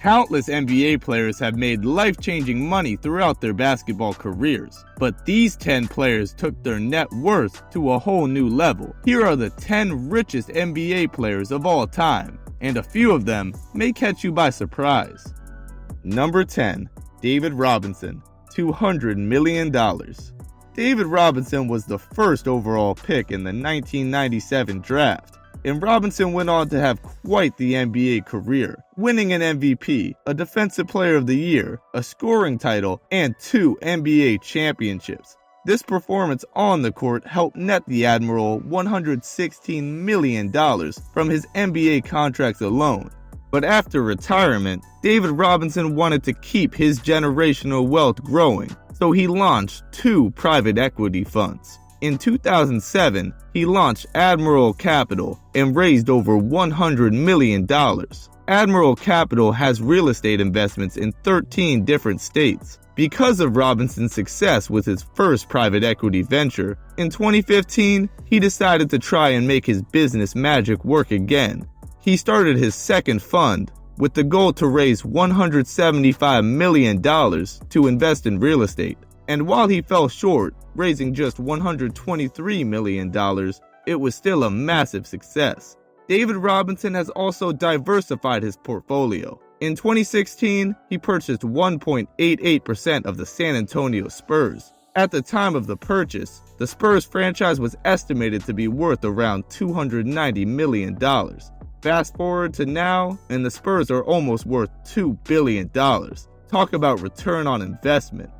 Countless NBA players have made life-changing money throughout their basketball careers, but these 10 players took their net worth to a whole new level. Here are the 10 richest NBA players of all time, and a few of them may catch you by surprise. Number 10. David Robinson, $200 million. David Robinson was the first overall pick in the 1997 draft, and Robinson went on to have quite the NBA career, winning an MVP, a Defensive Player of the Year, a scoring title, and 2 NBA championships. This performance on the court helped net the Admiral $116 million from his NBA contracts alone. But after retirement, David Robinson wanted to keep his generational wealth growing, so he launched 2 private equity funds. In 2007, he launched Admiral Capital and raised over $100 million. Admiral Capital has real estate investments in 13 different states. Because of Robinson's success with his first private equity venture, in 2015, he decided to try and make his business magic work again. He started his second fund with the goal to raise $175 million to invest in real estate. And while he fell short, raising just $123 million, it was still a massive success. David Robinson has also diversified his portfolio. In 2016, he purchased 1.88% of the San Antonio Spurs. At the time of the purchase, the Spurs franchise was estimated to be worth around $290 million. Fast forward to now, and the Spurs are almost worth $2 billion. Talk about return on investment.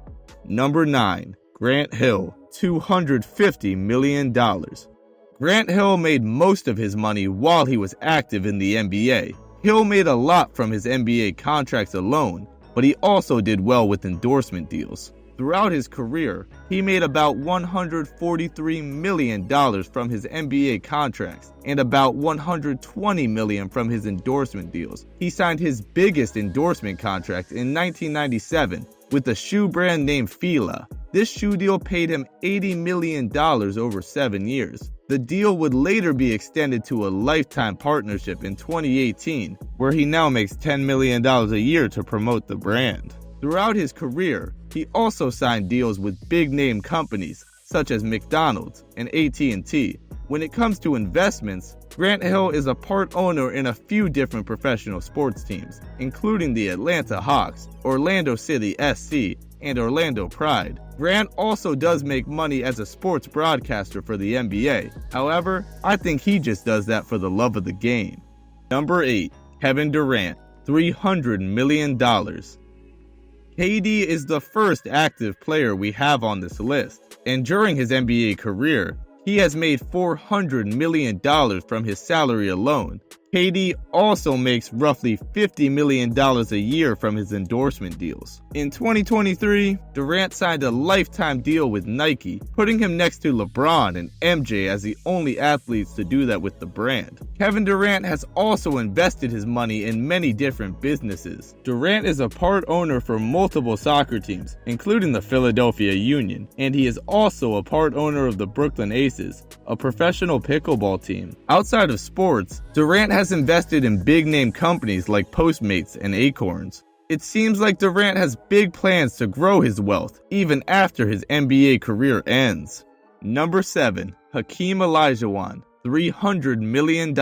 Number 9. Grant Hill, $250 million. Grant Hill made most of his money while he was active in the NBA. Hill made a lot from his NBA contracts alone, but he also did well with endorsement deals. Throughout his career, he made about $143 million from his NBA contracts and about $120 million from his endorsement deals. He signed his biggest endorsement contract in 1997 with a shoe brand named Fila. This shoe deal paid him $80 million over 7 years. The deal would later be extended to a lifetime partnership in 2018, where he now makes $10 million a year to promote the brand. Throughout his career, he also signed deals with big-name companies such as McDonald's and AT&T. When it comes to investments, Grant Hill is a part owner in a few different professional sports teams, including the Atlanta Hawks, Orlando City SC, and Orlando Pride. Grant also does make money as a sports broadcaster for the NBA. However, I think he just does that for the love of the game. Number 8. Kevin Durant, $300 million. KD is the first active player we have on this list, and during his NBA career, he has made $400 million from his salary alone. KD also makes roughly $50 million a year from his endorsement deals. In 2023, Durant signed a lifetime deal with Nike, putting him next to LeBron and MJ as the only athletes to do that with the brand. Kevin Durant has also invested his money in many different businesses. Durant is a part owner for multiple soccer teams, including the Philadelphia Union, and he is also a part owner of the Brooklyn Aces, a professional pickleball team. Outside of sports, Durant has invested in big-name companies like Postmates and Acorns. It seems like Durant has big plans to grow his wealth, even after his NBA career ends. Number 7. Hakeem Olajuwon, $300 million.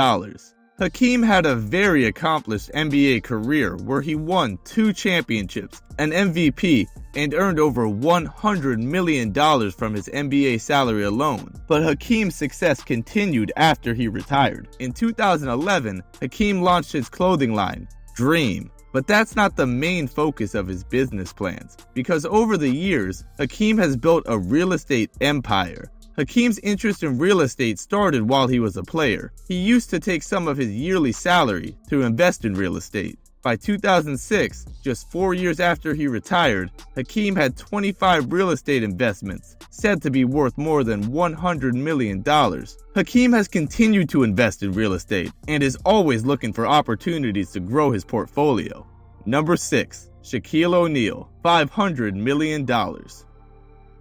Hakeem had a very accomplished NBA career where he won 2 championships, an MVP, and earned over $100 million from his NBA salary alone. But Hakeem's success continued after he retired. In 2011, Hakeem launched his clothing line, Dream. But that's not the main focus of his business plans, because over the years, Hakeem has built a real estate empire. Hakeem's interest in real estate started while he was a player. He used to take some of his yearly salary to invest in real estate. By 2006, just 4 years after he retired, Hakeem had 25 real estate investments, said to be worth more than $100 million. Hakeem has continued to invest in real estate and is always looking for opportunities to grow his portfolio. Number 6. Shaquille ONeal, $500 million.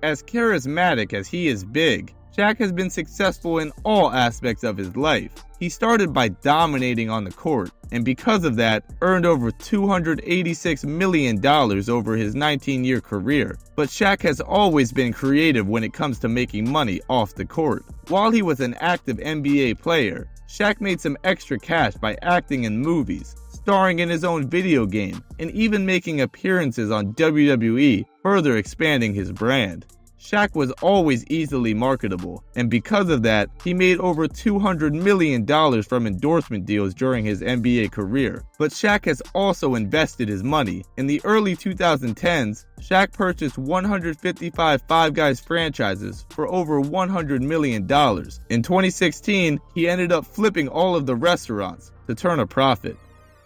As charismatic as he is big, Shaq has been successful in all aspects of his life. He started by dominating on the court, and because of that, earned over $286 million over his 19-year career. But Shaq has always been creative when it comes to making money off the court. While he was an active NBA player, Shaq made some extra cash by acting in movies, starring in his own video game, and even making appearances on WWE, further expanding his brand. Shaq was always easily marketable, and because of that, he made over $200 million from endorsement deals during his NBA career. But Shaq has also invested his money. In the early 2010s, Shaq purchased 155 Five Guys franchises for over $100 million. In 2016, he ended up flipping all of the restaurants to turn a profit.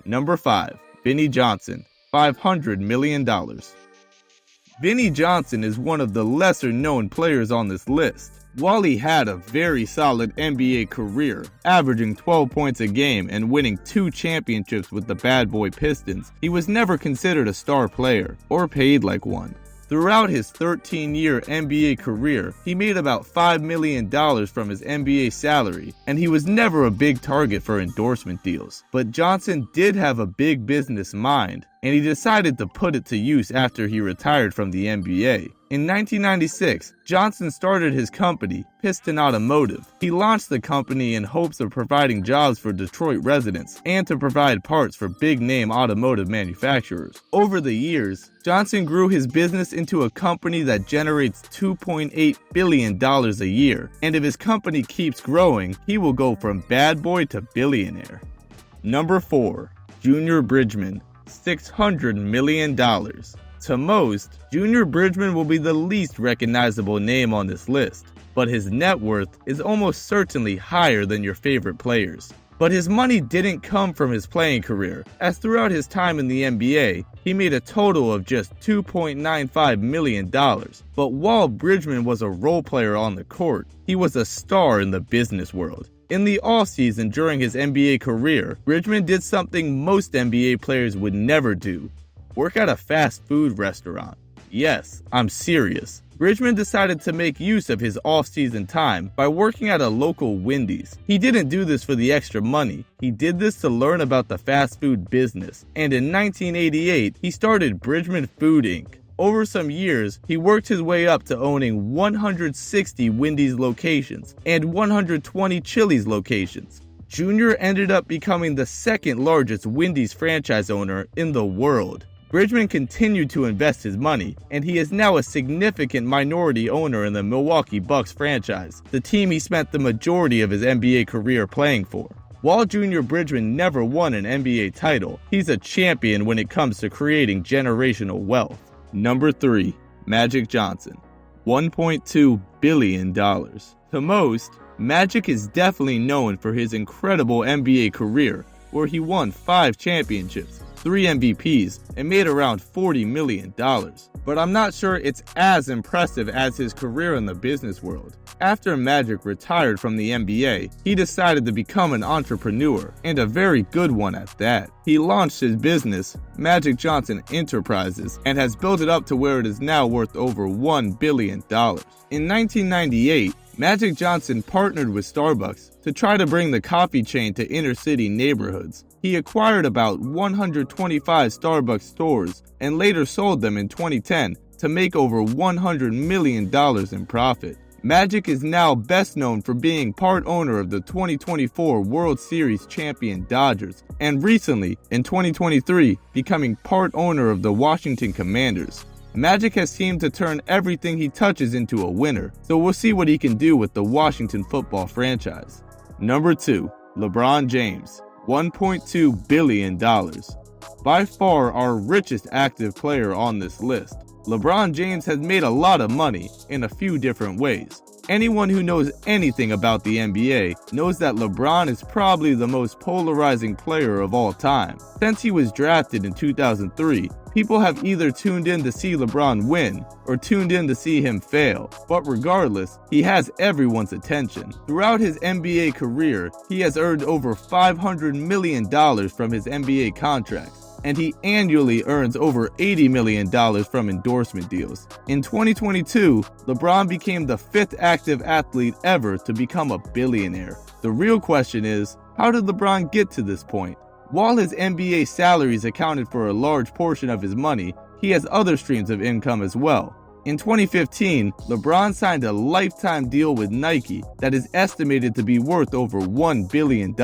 Number 5. Vinny Johnson, $500 million. Vinny Johnson is one of the lesser-known players on this list. While he had a very solid NBA career, averaging 12 points a game and winning 2 championships with the Bad Boy Pistons, he was never considered a star player or paid like one. Throughout his 13-year NBA career, he made about $5 million from his NBA salary, and he was never a big target for endorsement deals. But Johnson did have a big business mind, and he decided to put it to use after he retired from the NBA. In 1996, Johnson started his company, Piston Automotive. He launched the company in hopes of providing jobs for Detroit residents and to provide parts for big-name automotive manufacturers. Over the years, Johnson grew his business into a company that generates $2.8 billion a year, and if his company keeps growing, he will go from bad boy to billionaire. Number 4. Junior Bridgeman, $600 million. To most, Junior Bridgeman will be the least recognizable name on this list, but his net worth is almost certainly higher than your favorite players. But his money didn't come from his playing career, as throughout his time in the NBA, he made a total of just $2.95 million. But while Bridgeman was a role player on the court, he was a star in the business world. In the offseason during his NBA career, Bridgeman did something most NBA players would never do: work at a fast food restaurant. Yes, I'm serious. Bridgeman decided to make use of his off-season time by working at a local Wendy's. He didn't do this for the extra money. He did this to learn about the fast food business. And in 1988, he started Bridgeman Food Inc. Over some years, he worked his way up to owning 160 Wendy's locations and 120 Chili's locations. Junior ended up becoming the second largest Wendy's franchise owner in the world. Bridgeman continued to invest his money, and he is now a significant minority owner in the Milwaukee Bucks franchise, the team he spent the majority of his NBA career playing for. While Junior Bridgeman never won an NBA title, he's a champion when it comes to creating generational wealth. Number 3. Magic Johnson, $1.2 billion. To most, Magic is definitely known for his incredible NBA career, where he won 5 championships, 3 MVPs, and made around $40 million. But I'm not sure it's as impressive as his career in the business world. After Magic retired from the NBA, he decided to become an entrepreneur, and a very good one at that. He launched his business, Magic Johnson Enterprises, and has built it up to where it is now worth over $1 billion. In 1998, Magic Johnson partnered with Starbucks to try to bring the coffee chain to inner-city neighborhoods. He acquired about 125 Starbucks stores and later sold them in 2010 to make over $100 million in profit. Magic is now best known for being part owner of the 2024 World Series champion Dodgers, and recently, in 2023, becoming part owner of the Washington Commanders. Magic has seemed to turn everything he touches into a winner, so we'll see what he can do with the Washington football franchise. Number 2. LeBron James, $1.2 billion. By far our richest active player on this list, LeBron James has made a lot of money in a few different ways. Anyone who knows anything about the NBA knows that LeBron is probably the most polarizing player of all time. Since he was drafted in 2003, people have either tuned in to see LeBron win or tuned in to see him fail. But regardless, he has everyone's attention. Throughout his NBA career, he has earned over $500 million from his NBA contracts. and he annually earns over $80 million from endorsement deals. In 2022, LeBron became the 5th active athlete ever to become a billionaire. The real question is, how did LeBron get to this point? While his NBA salaries accounted for a large portion of his money, he has other streams of income as well. In 2015, LeBron signed a lifetime deal with Nike that is estimated to be worth over $1 billion.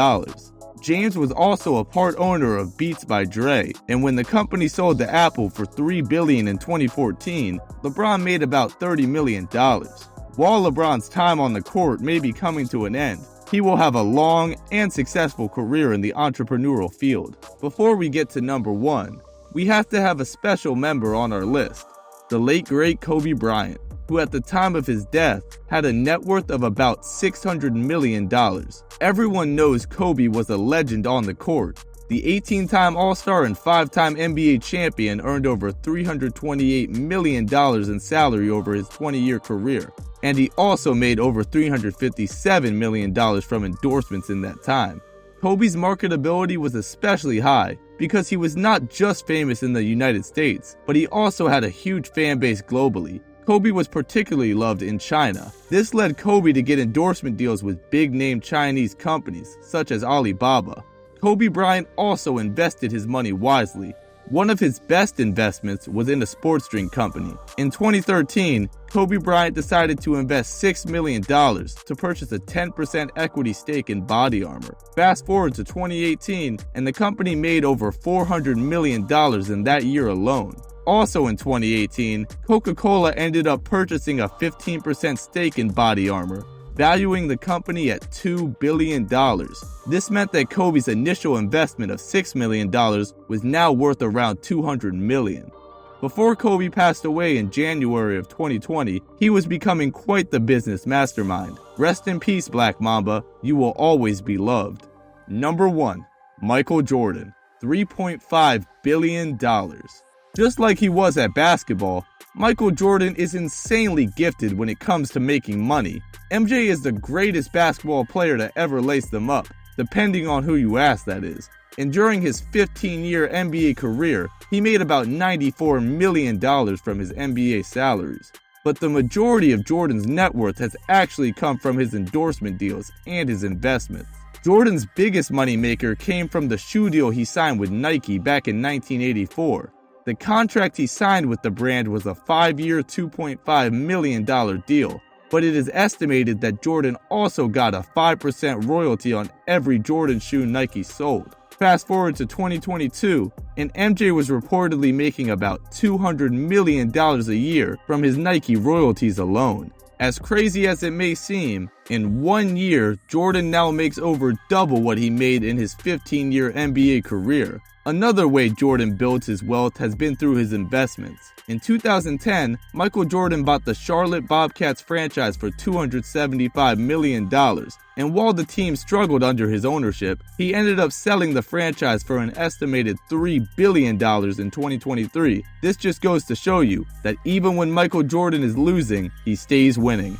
James was also a part owner of Beats by Dre, and when the company sold to Apple for $3 billion in 2014, LeBron made about $30 million. While LeBron's time on the court may be coming to an end, he will have a long and successful career in the entrepreneurial field. Before we get to number 1, we have to have a special member on our list, the late great Kobe Bryant, who at the time of his death had a net worth of about $600 million. Everyone knows Kobe was a legend on the court. The 18-time All-Star and 5-time NBA champion earned over $328 million in salary over his 20-year career, and he also made over $357 million from endorsements in that time. Kobe's marketability was especially high because he was not just famous in the United States, but he also had a huge fan base globally. Kobe was particularly loved in China. This led Kobe to get endorsement deals with big-name Chinese companies, such as Alibaba. Kobe Bryant also invested his money wisely. One of his best investments was in a sports drink company. In 2013, Kobe Bryant decided to invest $6 million to purchase a 10% equity stake in Body Armor. Fast forward to 2018, and the company made over $400 million in that year alone. Also in 2018, Coca-Cola ended up purchasing a 15% stake in Body Armor, valuing the company at $2 billion. This meant that Kobe's initial investment of $6 million was now worth around $200 million. Before Kobe passed away in January of 2020, he was becoming quite the business mastermind. Rest in peace, Black Mamba. You will always be loved. Number 1. Michael Jordan, $3.5 billion. Just like he was at basketball, Michael Jordan is insanely gifted when it comes to making money. MJ is the greatest basketball player to ever lace them up, depending on who you ask, that is. And during his 15-year NBA career, he made about $94 million from his NBA salaries. But the majority of Jordan's net worth has actually come from his endorsement deals and his investments. Jordan's biggest moneymaker came from the shoe deal he signed with Nike back in 1984. The contract he signed with the brand was a 5-year, $2.5 million deal, but it is estimated that Jordan also got a 5% royalty on every Jordan shoe Nike sold. Fast forward to 2022, and MJ was reportedly making about $200 million a year from his Nike royalties alone. As crazy as it may seem, in 1 year, Jordan now makes over double what he made in his 15-year NBA career. Another way Jordan builds his wealth has been through his investments. In 2010, Michael Jordan bought the Charlotte Bobcats franchise for $275 million, and while the team struggled under his ownership, he ended up selling the franchise for an estimated $3 billion in 2023. This just goes to show you that even when Michael Jordan is losing, he stays winning.